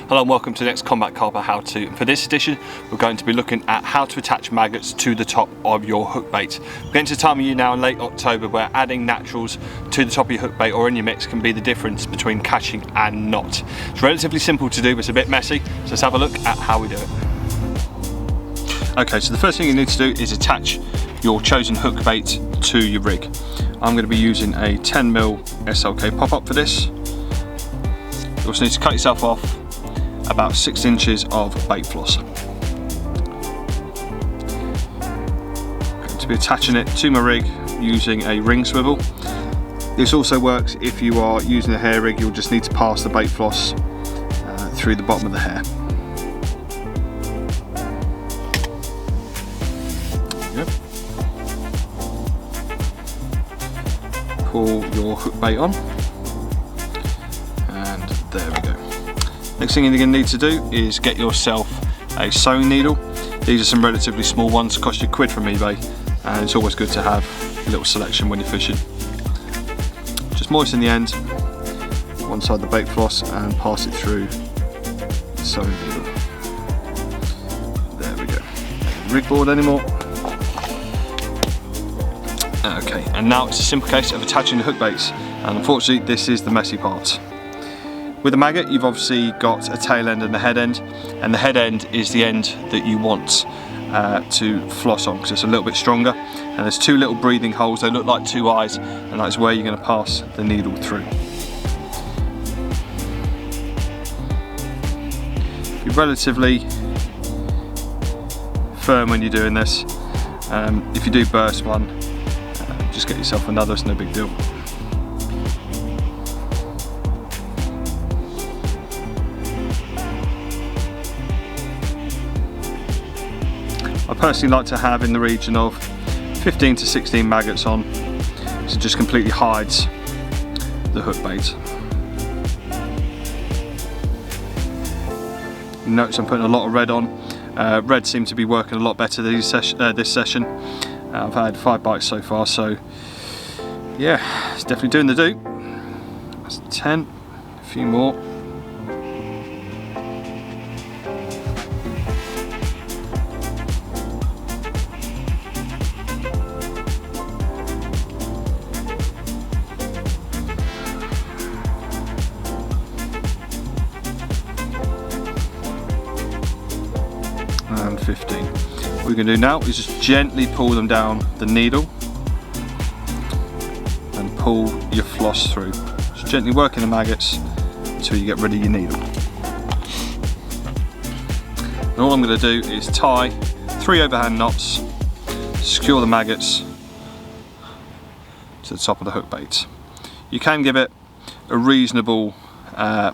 Hello and welcome to the next Combat Carper how-to. For this edition we're going to be looking at how to attach maggots to the top of your hook bait. We're getting to the time of year now in late October where adding naturals to the top of your hook bait or in your mix can be the difference between catching and not. It's relatively simple to do but it's a bit messy, so let's have a look at how we do it. Okay, so the first thing you need to do is attach your chosen hook bait to your rig. I'm going to be using a 10mm SLK Pop for this. You also need to cut yourself off about 6 inches of bait floss. I'm going to be attaching it to my rig using a ring swivel. This also works if you are using a hair rig. You'll just need to pass the bait floss through the bottom of the hair. Yep. Pull your hook bait on, and there we go. Next thing you're going to need to do is get yourself a sewing needle. These are some relatively small ones, cost you £1 from eBay, and it's always good to have a little selection when you're fishing. Just moisten the end, one side of the bait floss, and pass it through the sewing needle. There we go. Rig board anymore. Okay, and now it's a simple case of attaching the hook baits, and unfortunately this is the messy part. With a maggot you've obviously got a tail end and a head end, and the head end is the end that you want to floss on because it's a little bit stronger, and there's 2 little breathing holes. They look like 2 eyes, and that's where you're going to pass the needle through. Be relatively firm when you're doing this. If you do burst one, just get yourself another, it's no big deal. I personally like to have in the region of 15 to 16 maggots on, so it just completely hides the hook bait. Notice I'm putting a lot of red on. Red seems to be working a lot better this session. I've had 5 bites so far, so yeah, it's definitely doing the do. That's 10, a few more. And 15. What we're going to do now is just gently pull them down the needle and pull your floss through. Just gently working the maggots until you get rid of your needle. And all I'm going to do is tie 3 overhand knots, secure the maggots to the top of the hook bait. You can give it a reasonable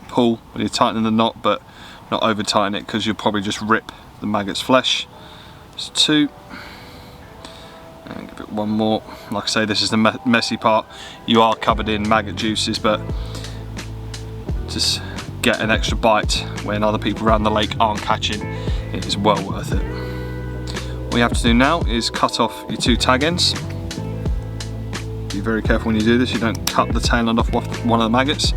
pull when you're tightening the knot, but not over tighten it because you'll probably just rip the maggot's flesh. That's 2, and give it 1 more. Like I say, this is the messy part. You are covered in maggot juices, but just get an extra bite when other people around the lake aren't catching. It is well worth it. What you have to do now is cut off your 2 tag ends. Be very careful when you do this, you don't cut the tail end off one of the maggots.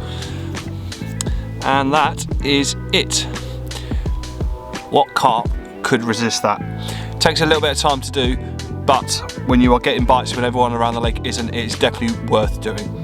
And that is it. What carp could resist that? It takes a little bit of time to do, but when you are getting bites when everyone around the lake isn't, it's definitely worth doing.